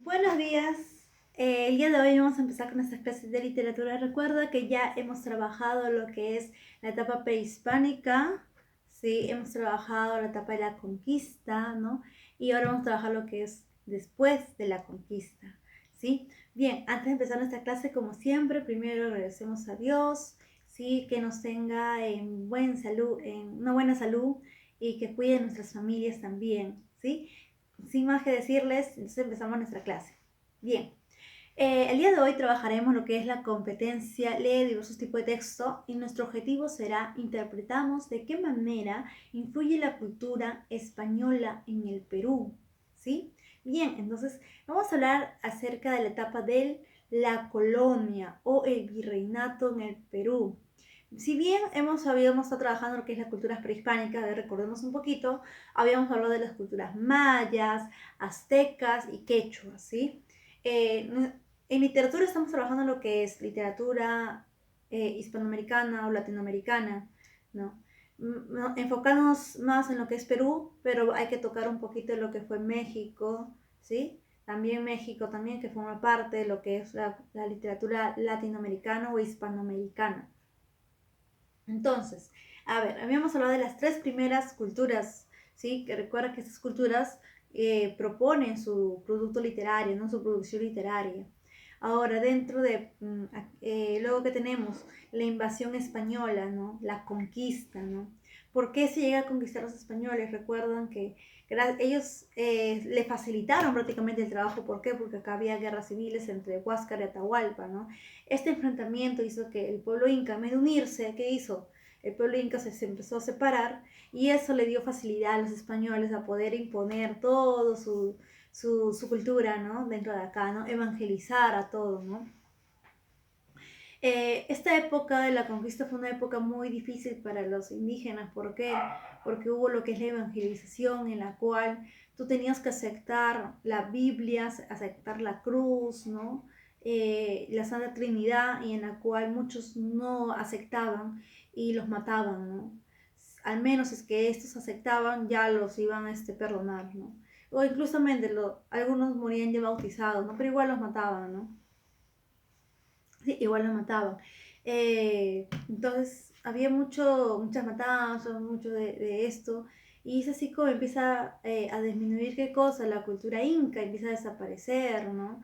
Buenos días. El día de hoy vamos a empezar con nuestras clases de literatura. Recuerda que ya hemos trabajado lo que es la etapa prehispánica, sí, hemos trabajado la etapa de la conquista, ¿no? Y ahora vamos a trabajar lo que es después de la conquista, ¿sí? Bien, antes de empezar nuestra clase, como siempre, primero agradecemos a Dios, sí, que nos tenga en una buena salud y que cuide de nuestras familias también, ¿sí? Sin más que decirles, entonces empezamos nuestra clase. Bien, el día de hoy trabajaremos lo que es la competencia, lee diversos tipos de texto y nuestro objetivo será interpretamos de qué manera influye la cultura española en el Perú, ¿sí? Bien, entonces vamos a hablar acerca de la etapa de la colonia o el virreinato en el Perú. Si bien habíamos estado trabajando en lo que es las culturas prehispánicas, recordemos un poquito, habíamos hablado de las culturas mayas, aztecas y quechuas, ¿sí? En literatura estamos trabajando en lo que es literatura hispanoamericana o latinoamericana, ¿no? Enfocándonos más en lo que es Perú, pero hay que tocar un poquito de lo que fue México, ¿sí? También México, también que forma parte de lo que es la literatura latinoamericana o hispanoamericana. Entonces, a ver, habíamos hablado de las tres primeras culturas, ¿sí? Que recuerda que estas culturas proponen su producto literario, ¿no? Su producción literaria. Ahora, luego que tenemos la invasión española, ¿no? La conquista, ¿no? ¿Por qué se llega a conquistar los españoles? Recuerdan que ellos le facilitaron prácticamente el trabajo. ¿Por qué? Porque acá había guerras civiles entre Huáscar y Atahualpa, ¿no? Este enfrentamiento hizo que el pueblo inca, en vez de unirse, ¿qué hizo? El pueblo inca se empezó a separar y eso le dio facilidad a los españoles a poder imponer todo su cultura, ¿no? Dentro de acá, ¿no? Evangelizar a todo, ¿no? Esta época de la conquista fue una época muy difícil para los indígenas. ¿Por qué? Porque hubo lo que es la evangelización en la cual tú tenías que aceptar la Biblia, aceptar la cruz, ¿no? La Santa Trinidad, y en la cual muchos no aceptaban y los mataban, ¿no? Al menos es que estos aceptaban, ya los iban a perdonar, ¿no? O incluso algunos morían ya bautizados, ¿no? Pero igual los mataban, ¿no? Sí, igual los mataban. Entonces había muchas matanzas, mucho de esto, y es así como empieza a disminuir qué cosa, la cultura inca empieza a desaparecer, ¿no?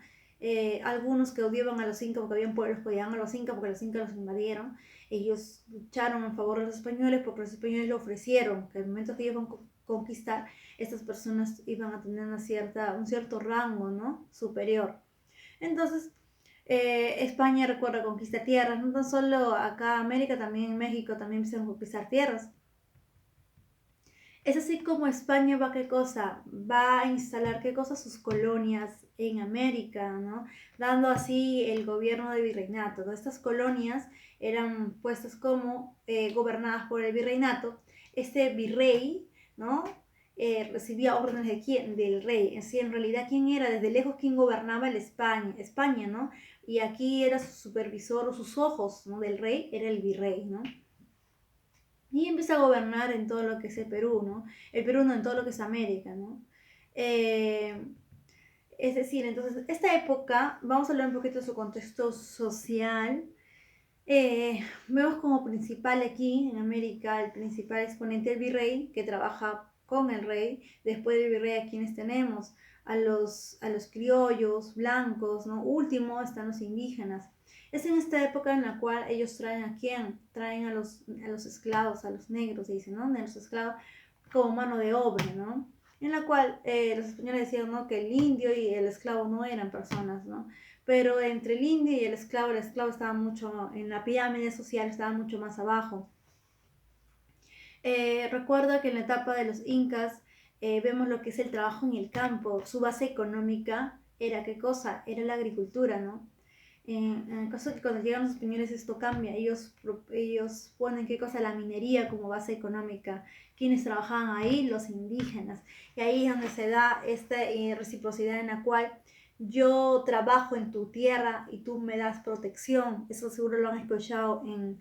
Algunos que odiaban a los incas porque habían pueblos que odiaban a los incas porque los incas los invadieron, ellos lucharon a favor de los españoles porque los españoles le ofrecieron que al momento que iban a conquistar, estas personas iban a tener un cierto rango, ¿no? Superior. Entonces, España recuerda conquista tierras, no tan solo acá América, también en México también empiezan a conquistar tierras. Es así como España va, ¿qué cosa? Va a instalar, ¿qué cosa? Sus colonias en América, ¿no? Dando así el gobierno de virreinato, ¿no? Estas colonias eran puestas como gobernadas por el virreinato. Este virrey, ¿no? Recibía órdenes de quién, del rey. Así, en realidad, ¿quién era? Desde lejos, ¿quién gobernaba España, ¿no? Y aquí era su supervisor o sus ojos, ¿no? Del rey, era el virrey, ¿no? Y empieza a gobernar en todo lo que es el Perú, ¿no? El Perú no, en todo lo que es América, ¿no? Eh, es decir, entonces, esta época, vamos a hablar un poquito de su contexto social. Vemos como principal aquí en América, el principal exponente el virrey, que trabaja con el rey. Después del virrey, ¿a quienes tenemos? A los criollos, blancos, ¿no? Último están los indígenas. Es en esta época en la cual ellos traen ¿a quién? Traen a los esclavos, a los negros, dicen, ¿no? De los esclavos como mano de obra, ¿no? En la cual los españoles decían, ¿no? Que el indio y el esclavo no eran personas, ¿no? Pero entre el indio y el esclavo estaba mucho, en la pirámide social estaba mucho más abajo. Recuerda que en la etapa de los incas vemos lo que es el trabajo en el campo. Su base económica era ¿qué cosa? Era la agricultura, ¿no? En el caso de que cuando llegan los españoles esto cambia, ellos ponen qué cosa, la minería como base económica. Quienes trabajaban ahí, los indígenas. Y ahí es donde se da esta reciprocidad en la cual yo trabajo en tu tierra y tú me das protección. Eso seguro lo han escuchado en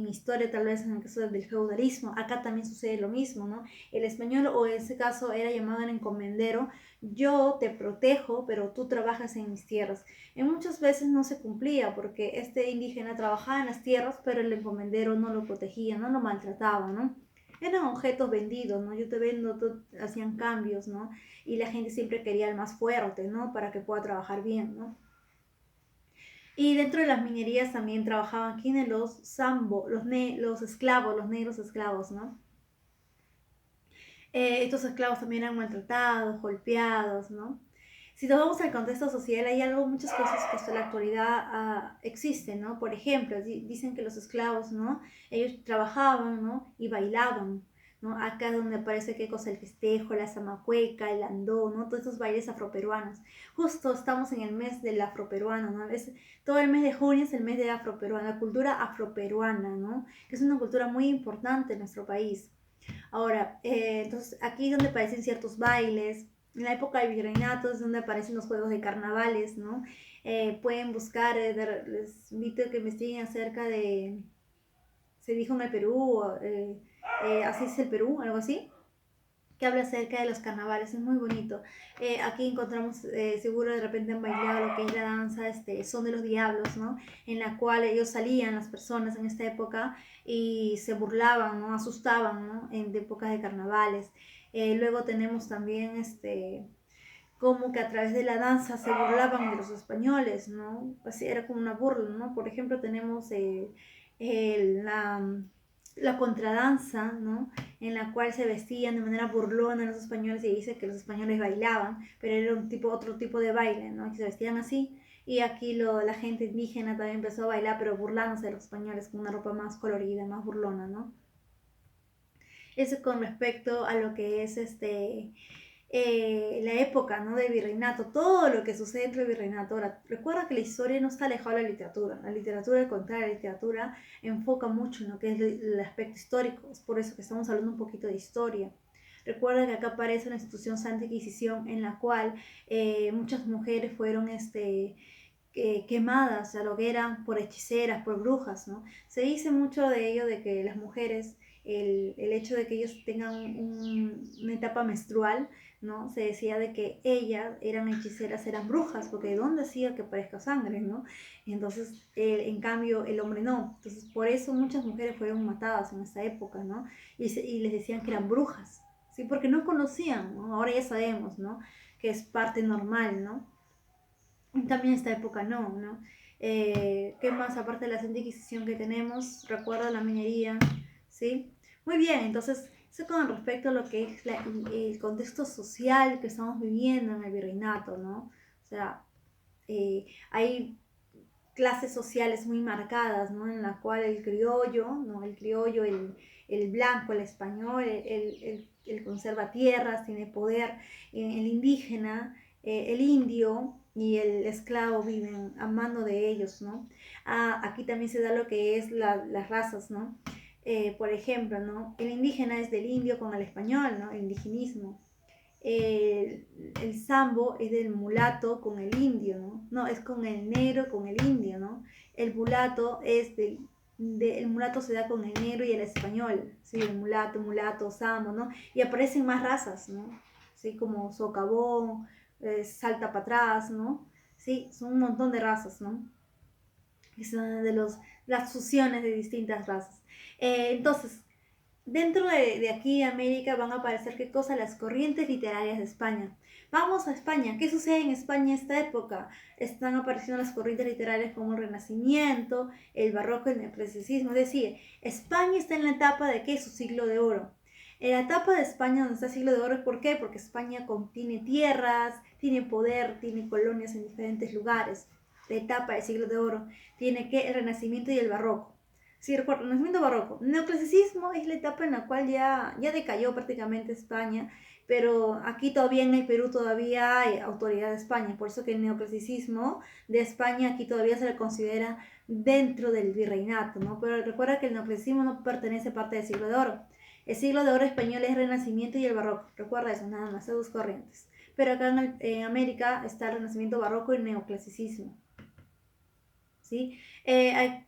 historia, tal vez en el caso del feudalismo. Acá también sucede lo mismo, ¿no? El español, o en ese caso era llamado el encomendero, yo te protejo, pero tú trabajas en mis tierras. En muchas veces no se cumplía porque este indígena trabajaba en las tierras, pero el encomendero no lo protegía, no lo maltrataba, ¿no? Eran objetos vendidos, ¿no? Yo te vendo, hacían cambios, ¿no? Y la gente siempre quería el más fuerte, ¿no? Para que pueda trabajar bien, ¿no? Y dentro de las minerías también trabajaban quienes los sambo, los esclavos, los negros esclavos, ¿no? Estos esclavos también eran maltratados, golpeados, ¿no? Si nos vamos al contexto social, hay algo, muchas cosas que hasta la actualidad existen, ¿no? Por ejemplo, dicen que los esclavos, ¿no? Ellos trabajaban, ¿no? Y bailaban, ¿no? Acá es donde aparece qué cosa, el festejo, la zamacueca, el andó, ¿no? Todos esos bailes afroperuanos. Justo estamos en el mes del afroperuano, ¿no? Todo el mes de junio es el mes de afroperuano, la cultura afroperuana, ¿no? Que es una cultura muy importante en nuestro país. Ahora, entonces aquí es donde aparecen ciertos bailes. En la época del virreinato es donde aparecen los juegos de carnavales, ¿no? Pueden buscar, les invito a que investiguen acerca de, se dijo en el Perú, así es el Perú, algo así, que habla acerca de los carnavales, es muy bonito. Aquí encontramos, seguro de repente han bailado lo que es la danza, Son de los Diablos, ¿no? En la cual ellos salían, las personas en esta época, y se burlaban, ¿no? Asustaban, ¿no? En épocas de carnavales. Luego tenemos también, como que a través de la danza se burlaban de los españoles, ¿no? Así era como una burla, ¿no? Por ejemplo, tenemos la contradanza, ¿no? En la cual se vestían de manera burlona los españoles y dice que los españoles bailaban, pero era otro tipo de baile, ¿no? Que se vestían así. Y aquí la gente indígena también empezó a bailar, pero burlándose de los españoles con una ropa más colorida, más burlona, ¿no? Eso con respecto a lo que es la época, ¿no? Del virreinato, todo lo que sucede dentro del virreinato. Ahora, recuerda que la historia no está alejada de la literatura, al contrario, la literatura enfoca mucho en lo que es el aspecto histórico, es por eso que estamos hablando un poquito de historia. Recuerda que acá aparece una institución Santa Inquisición en la cual muchas mujeres fueron quemadas a la hoguera por hechiceras, por brujas, ¿no? Se dice mucho de ello, de que las mujeres, el hecho de que ellos tengan una etapa menstrual, ¿no? Se decía de que ellas eran hechiceras, eran brujas, porque ¿de dónde hacía que parezca sangre, ¿no? Entonces, en cambio, el hombre no. Entonces, por eso muchas mujeres fueron matadas en esa época, ¿no? Y les decían que eran brujas, ¿sí? Porque no conocían, ¿no? Ahora ya sabemos, ¿no? Que es parte normal, ¿no? También esta época no, ¿no? ¿Qué más aparte de la Santa Inquisición que tenemos? Recuerda la minería, ¿sí? Muy bien, entonces, eso con respecto a lo que es el contexto social que estamos viviendo en el virreinato, ¿no? O sea, hay clases sociales muy marcadas, ¿no? En la cual el criollo, ¿no? El criollo, el blanco, el español, el conserva tierras, tiene poder, el indígena, el indio y el esclavo viven a mano de ellos, ¿no? Aquí también se da lo que es las razas, ¿no? Por ejemplo, ¿no? El indígena es del indio con el español, ¿no? El indigenismo. El sambo es del mulato con el indio, ¿no? No, es con el negro con el indio, ¿no? El mulato es el mulato se da con el negro y el español, ¿sí? El mulato, sambo, ¿no? Y aparecen más razas, ¿no? ¿Sí? Como socavón, salta para atrás, ¿no? Sí, son un montón de razas, ¿no? Que son las fusiones de distintas razas. Entonces, dentro de aquí de América van a aparecer qué cosa, las corrientes literarias de España. Vamos a España. ¿Qué sucede en España en esta época? Están apareciendo las corrientes literarias como el Renacimiento, el Barroco, el Neoclasicismo. Es decir, España está en la etapa de qué, su siglo de oro. En la etapa de España donde está el siglo de oro, ¿por qué? Porque España contiene tierras, tiene poder, tiene colonias en diferentes lugares. La etapa del siglo de oro tiene que el Renacimiento y el Barroco. Sí, recuerdo, Renacimiento barroco. Neoclasicismo es la etapa en la cual ya decayó prácticamente España, pero aquí todavía en el Perú todavía hay autoridad de España, por eso que el neoclasicismo de España aquí todavía se le considera dentro del virreinato, ¿no? Pero recuerda que el neoclasicismo no pertenece a parte del siglo de oro. El siglo de oro español es el Renacimiento y el Barroco, recuerda eso, nada más, esas dos corrientes. pero acá en América está el Renacimiento barroco y el neoclasicismo. ¿Sí?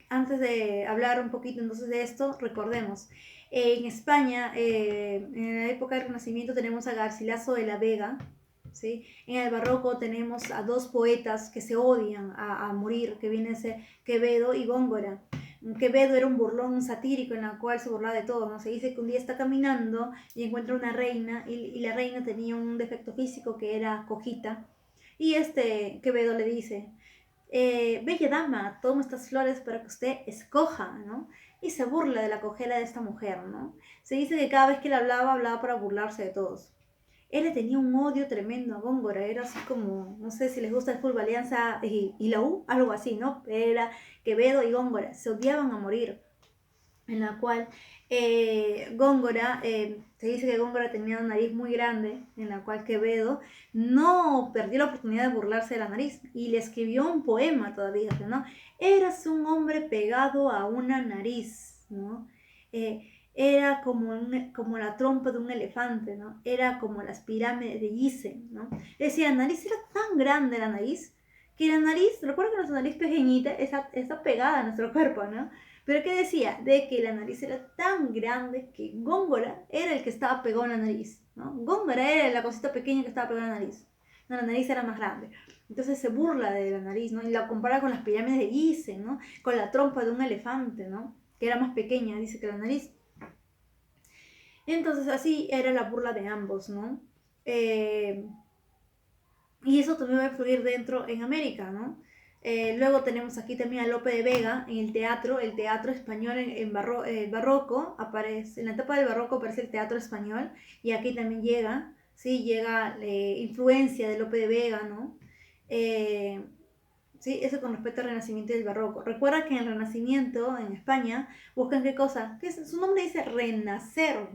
Antes de hablar un poquito entonces de esto, recordemos, en España, en la época del Renacimiento tenemos a Garcilaso de la Vega, ¿sí? En el barroco tenemos a dos poetas que se odian a morir, que vienen a ser Quevedo y Góngora. Quevedo era un burlón satírico en la cual se burlaba de todo, ¿no? Se dice que un día está caminando y encuentra una reina y la reina tenía un defecto físico que era cojita y Quevedo le dice, bella dama, tomo estas flores para que usted escoja, ¿no? Y se burla de la cojera de esta mujer, ¿no? Se dice que cada vez que le hablaba para burlarse de todos. Él le tenía un odio tremendo a Góngora, era así como, no sé si les gusta el fútbol, Alianza y la U, algo así, ¿no? Era Quevedo y Góngora, se odiaban a morir, en la cual Góngora, se dice que Góngora tenía una nariz muy grande, en la cual Quevedo no perdió la oportunidad de burlarse de la nariz y le escribió un poema todavía, ¿no? Eras un hombre pegado a una nariz, ¿no? Era como la trompa de un elefante, ¿no? Era como las pirámides de Gizeh, ¿no? Decía, la nariz era tan grande la nariz, que la nariz, recuerda que nuestra nariz pequeñita está pegada a nuestro cuerpo, ¿no? Pero que decía de que la nariz era tan grande que Góngora era el que estaba pegado en la nariz, ¿no? Góngora era la cosita pequeña que estaba pegada en la nariz. No, la nariz era más grande. Entonces se burla de la nariz, ¿no? Y la compara con las pirámides de Gizeh, ¿no? Con la trompa de un elefante, ¿no? Que era más pequeña, dice que la nariz. Entonces así era la burla de ambos, ¿no? Y eso también va a influir dentro en América, ¿no? Luego tenemos aquí también a Lope de Vega en el teatro español en barroco, aparece, en la etapa del barroco aparece el teatro español y aquí también llega, ¿sí? Llega influencia de Lope de Vega, ¿no? Sí, eso con respecto al Renacimiento y el Barroco. Recuerda que en el Renacimiento, en España, buscan qué cosa, su nombre dice renacer.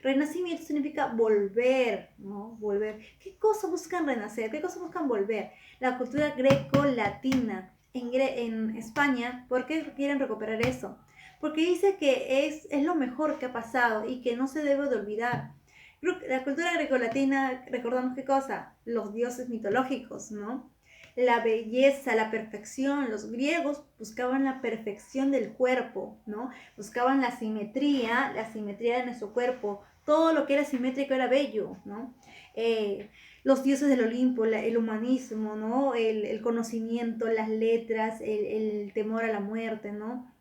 Renacimiento significa volver, ¿no? Volver. ¿Qué cosa buscan renacer? ¿Qué cosa buscan volver? La cultura greco-latina en España. ¿Por qué quieren recuperar eso? Porque dice que es lo mejor que ha pasado y que no se debe de olvidar. La cultura greco-latina, recordamos qué cosa, los dioses mitológicos, ¿no? La belleza, la perfección. Los griegos buscaban la perfección del cuerpo, ¿no? Buscaban la simetría de nuestro cuerpo. Todo lo que era simétrico era bello, ¿no? Los dioses del Olimpo, el humanismo, ¿no? El conocimiento, las letras, el temor a la muerte, ¿no?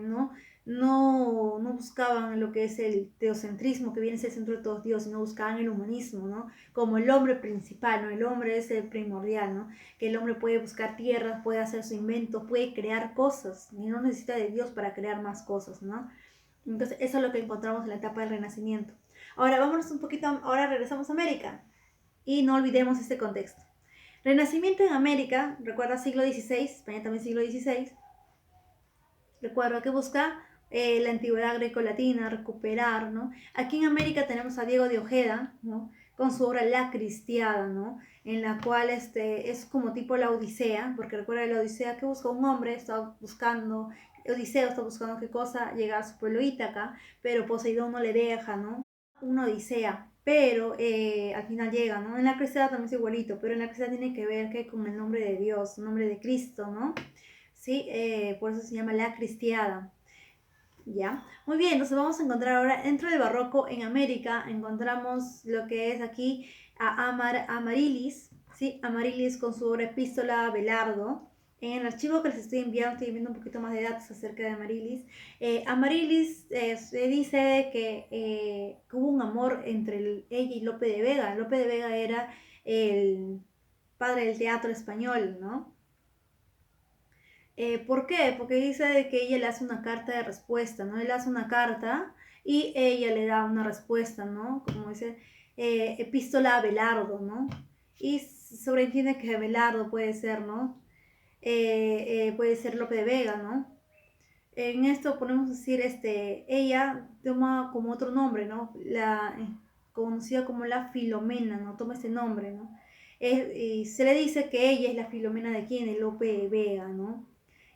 ¿No? No buscaban lo que es el teocentrismo, que viene a ser el centro de todos Dios, sino buscaban el humanismo, ¿no? Como el hombre principal, ¿no? El hombre es el primordial, ¿no? Que el hombre puede buscar tierras, puede hacer su invento, puede crear cosas, y no necesita de Dios para crear más cosas, ¿no? Entonces, eso es lo que encontramos en la etapa del Renacimiento. Ahora, vámonos un poquito, ahora regresamos a América, y no olvidemos este contexto. Renacimiento en América, recuerda siglo XVI, España también siglo XVI, recuerdo que busca la antigüedad greco-latina, recuperar, ¿no? Aquí en América tenemos a Diego de Ojeda, ¿no? Con su obra La Cristiada, ¿no? En la cual es como tipo la Odisea, porque recuerda la Odisea que busca un hombre, está buscando, Odiseo está buscando qué cosa, llegar a su pueblo Ítaca, pero Poseidón no le deja, ¿no? Una Odisea, pero al final llega, ¿no? En La Cristiada también es igualito, pero en La Cristiada tiene que ver que con el nombre de Dios, el nombre de Cristo, ¿no? ¿Sí? Por eso se llama La Cristiada. ¿Ya? Muy bien, entonces vamos a encontrar ahora dentro del barroco en América, encontramos lo que es aquí a Amarilis, ¿sí? Amarilis con su obra Epístola a Abelardo. En el archivo que les estoy enviando estoy viendo un poquito más de datos acerca de Amarilis. Amarilis se dice que hubo un amor entre ella y Lope de Vega. Lope de Vega era el padre del teatro español, ¿no? ¿Por qué? Porque dice que ella le hace una carta de respuesta, ¿no? Él hace una carta y ella le da una respuesta, ¿no? Como dice, epístola a Abelardo, ¿no? Y sobreentiende que Abelardo puede ser, ¿no? Puede ser Lope de Vega, ¿no? En esto podemos decir, ella toma como otro nombre, ¿no? Conocida como la Filomena, ¿no? Toma ese nombre, ¿no? Y se le dice que ella es la Filomena de quién, de Lope de Vega, ¿no?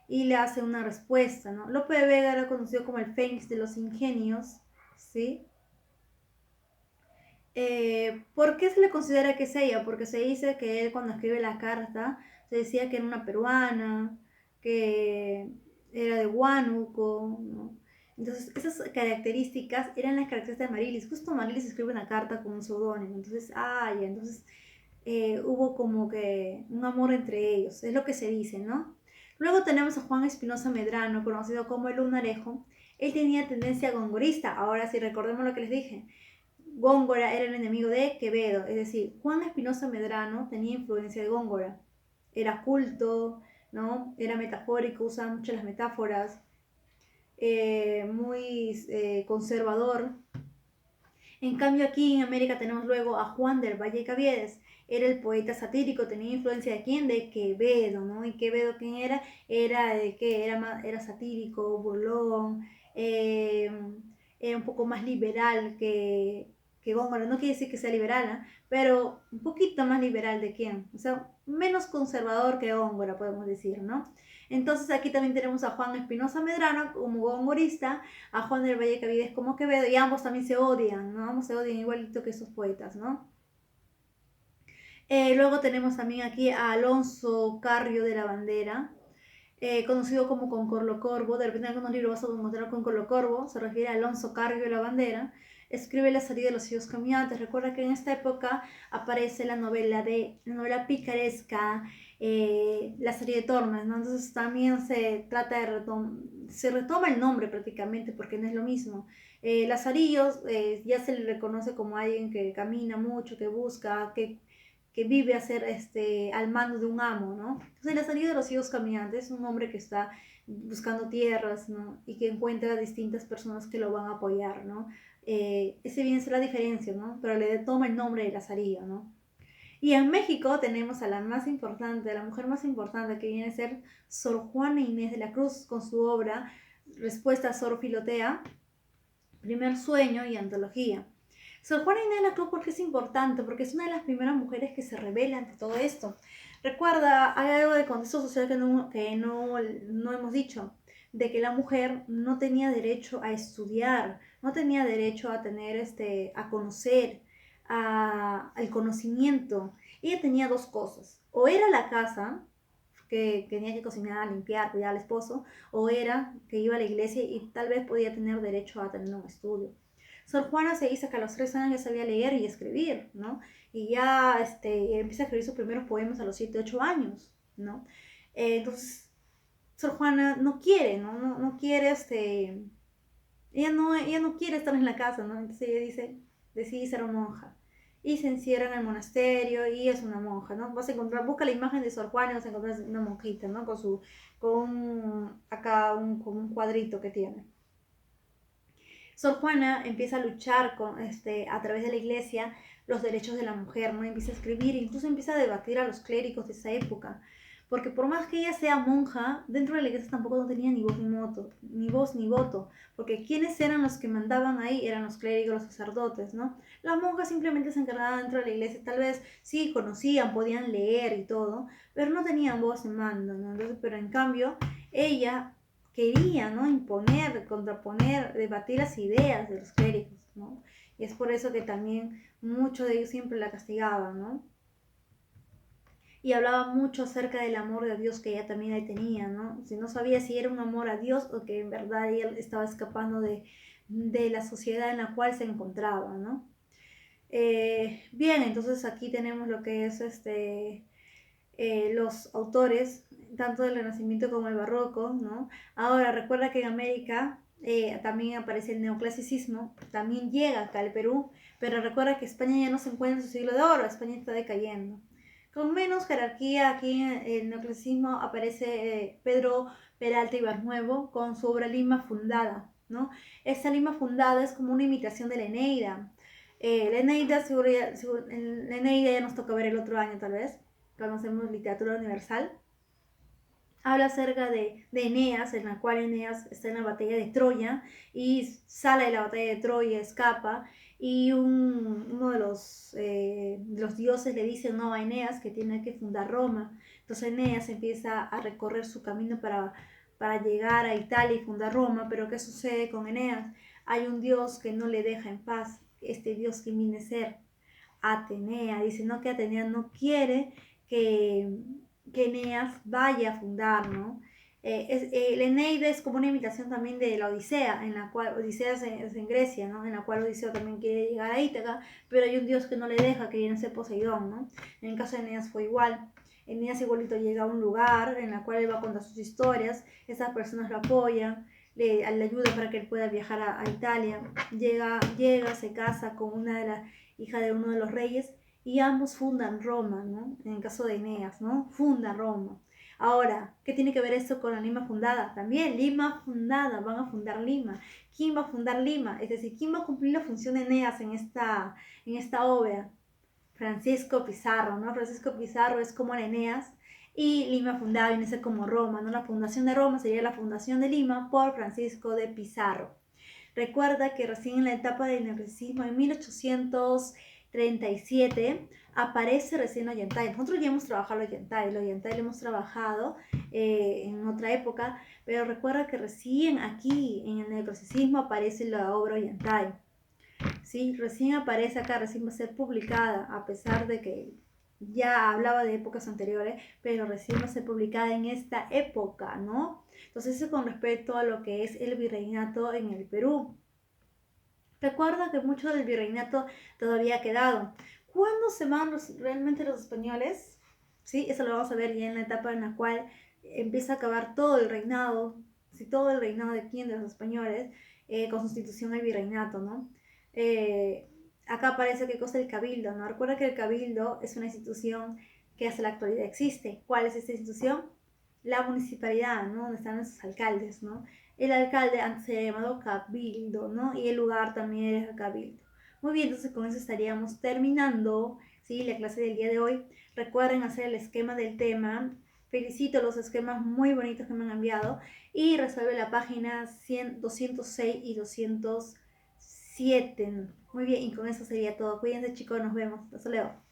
Y le hace una respuesta, ¿no? Lope de Vega era conocido como el Fénix de los Ingenios, ¿sí? ¿Por qué se le considera que es ella? Porque se dice que él cuando escribe la carta se decía que era una peruana, que era de Huánuco, ¿no? Entonces esas características eran las características de Marilis. Justo Marilis escribe una carta con un seudónimo. Entonces, ya, entonces hubo como que un amor entre ellos, es lo que se dice, ¿no? Luego tenemos a Juan Espinosa Medrano, conocido como el Lunarejo. Él tenía tendencia gongorista. Ahora sí, recordemos lo que les dije. Góngora era el enemigo de Quevedo, es decir, Juan Espinosa Medrano tenía influencia de Góngora. Era culto, ¿no? Era metafórico, usaba mucho las metáforas, muy conservador. En cambio aquí en América tenemos luego a Juan del Valle Caviedes. Era el poeta satírico, tenía influencia de quién? De Quevedo, ¿no? ¿Y Quevedo quién era? Era de qué? Era satírico, burlón, era un poco más liberal que Góngora. No quiere decir que sea liberal, ¿eh? Pero un poquito más liberal de quién. O sea, menos conservador que Góngora, podemos decir, ¿no? Entonces aquí también tenemos a Juan Espinosa Medrano como gongorista, a Juan del Valle Cavides como Quevedo, y ambos también se odian, ¿no? Ambos se odian igualito que esos poetas, ¿no? Luego tenemos también aquí a Alonso Carrio de la Bandera, conocido como Concorlo Corvo. De repente en algunos libros vas a encontrar Concorlo Corvo, se refiere a Alonso Carrio de la Bandera. Escribe La salida de los hijos caminantes. Recuerda que en esta época aparece la novela picaresca, La serie de Tormes, ¿no? Entonces también se trata de se retoma el nombre prácticamente porque no es lo mismo. Lazarillos ya se le reconoce como alguien que camina mucho, que busca, que vive a ser al mando de un amo, ¿no? Entonces, la salida de los hijos caminantes es un hombre que está buscando tierras, ¿no? Y que encuentra a distintas personas que lo van a apoyar, ¿no? Ese viene a ser la diferencia, ¿no? Pero le toma el nombre de Lazarillo, ¿no? Y en México tenemos a la más importante, la mujer más importante, que viene a ser Sor Juana Inés de la Cruz, con su obra Respuesta a Sor Filotea, Primer Sueño y Antología. Sor Juana Inés de la Cruz, ¿por qué es importante? Porque es una de las primeras mujeres que se revela ante todo esto. Recuerda, hay algo de contexto social que no hemos dicho, de que la mujer no tenía derecho a estudiar, no tenía derecho a tener, a conocer, al conocimiento. Ella tenía dos cosas, o era la casa, que tenía que cocinar, limpiar, cuidar al esposo, o era que iba a la iglesia y tal vez podía tener derecho a tener un estudio. Sor Juana se dice que a los 3 años ya sabía leer y escribir, ¿no? Y ya empieza a escribir sus primeros poemas a los 7, 8 años, ¿no? Entonces, Sor Juana no quiere, ¿no? No quiere, ella no quiere estar en la casa, ¿no? Entonces ella decide ser monja. Y se encierra en el monasterio y es una monja, ¿no? Vas a encontrar, busca la imagen de Sor Juana y vas a encontrar una monjita, ¿no? Con un cuadrito que tiene. Sor Juana empieza a luchar a través de la iglesia los derechos de la mujer, ¿no? Empieza a escribir, incluso empieza a debatir a los clérigos de esa época. Porque por más que ella sea monja, dentro de la iglesia tampoco no tenía ni voz ni voto. Porque quienes eran los que mandaban ahí eran los clérigos, los sacerdotes, ¿no? Las monjas simplemente se encargaban dentro de la iglesia, tal vez sí conocían, podían leer y todo, pero no tenían voz en mando, ¿no? Entonces, pero en cambio, ella quería, ¿no? Imponer, contraponer, debatir las ideas de los clérigos, ¿no? Y es por eso que también muchos de ellos siempre la castigaban, ¿no? Y hablaba mucho acerca del amor de Dios que ella también ahí tenía, ¿no? Si no sabía si era un amor a Dios o que en verdad ella estaba escapando de la sociedad en la cual se encontraba, ¿no? Bien, entonces aquí tenemos lo que es los autores, tanto del Renacimiento como el Barroco, ¿no? Ahora, recuerda que en América también aparece el neoclasicismo, también llega acá al Perú, pero recuerda que España ya no se encuentra en su siglo de oro, España está decayendo. Con menos jerarquía, aquí en el neoclasicismo aparece Pedro Peralta Ibarnuevo con su obra Lima Fundada, ¿no? Esta Lima Fundada es como una imitación de la Eneida. La Eneida, la Eneida ya nos toca ver el otro año tal vez, conocemos literatura universal, habla acerca de Eneas, en la cual Eneas está en la batalla de Troya y sale de la batalla de Troya, escapa y uno de los dioses le dice no a Eneas que tiene que fundar Roma. Entonces Eneas empieza a recorrer su camino para llegar a Italia y fundar Roma, pero ¿qué sucede con Eneas? Hay un dios que no le deja en paz, este dios que viene a ser Atenea. Dice, ¿no? Que Atenea no quiere que Eneas vaya a fundar, ¿no? El Eneida es como una imitación también de la Odisea, en la cual Odisea es en Grecia, ¿no? En la cual Odiseo también quiere llegar a Ítaca, pero hay un dios que no le deja, que viene a ser Poseidón, ¿no? En el caso de Eneas fue igual. Eneas igualito llega a un lugar en la cual él va a contar sus historias, esas personas lo apoyan, le ayudan para que él pueda viajar a Italia, llega, se casa con una de las hijas de uno de los reyes y ambos fundan Roma, ¿no? En el caso de Eneas, ¿no? Funda Roma. Ahora, ¿qué tiene que ver esto con la Lima fundada? También Lima fundada, van a fundar Lima. ¿Quién va a fundar Lima? Es decir, ¿quién va a cumplir la función de Eneas en esta obra? Francisco Pizarro, ¿no? Francisco Pizarro es como Eneas y Lima fundada viene a ser como Roma, ¿no? La fundación de Roma sería la fundación de Lima por Francisco de Pizarro. Recuerda que recién en la etapa del neoclasicismo, en 1837, aparece recién Ollantay. Nosotros ya hemos trabajado Ollantay lo hemos trabajado en otra época, pero recuerda que recién aquí en el neoclasicismo aparece la obra Ollantay. ¿Sí? Recién aparece acá, recién va a ser publicada, a pesar de que ya hablaba de épocas anteriores, pero recién va a ser publicada en esta época, ¿no? Entonces eso con respecto a lo que es el virreinato en el Perú. Recuerda que mucho del virreinato todavía ha quedado. ¿Cuándo se van realmente los españoles? ¿Sí? Eso lo vamos a ver ya en la etapa en la cual empieza a acabar todo el reinado, ¿sí? Todo el reinado de quién, de los españoles, con sustitución al virreinato, ¿no? Acá aparece qué cosa el cabildo, ¿no? Recuerda que el cabildo es una institución que hasta la actualidad existe. ¿Cuál es esta institución? La municipalidad, ¿no? Donde están esos alcaldes, ¿no? El alcalde antes se había llamado cabildo, ¿no? Y el lugar también era cabildo. Muy bien, entonces con eso estaríamos terminando, ¿sí? La clase del día de hoy. Recuerden hacer el esquema del tema. Felicito los esquemas muy bonitos que me han enviado. Y resuelve la página 206 y 207. Muy bien, y con eso sería todo. Cuídense chicos, nos vemos. Hasta luego.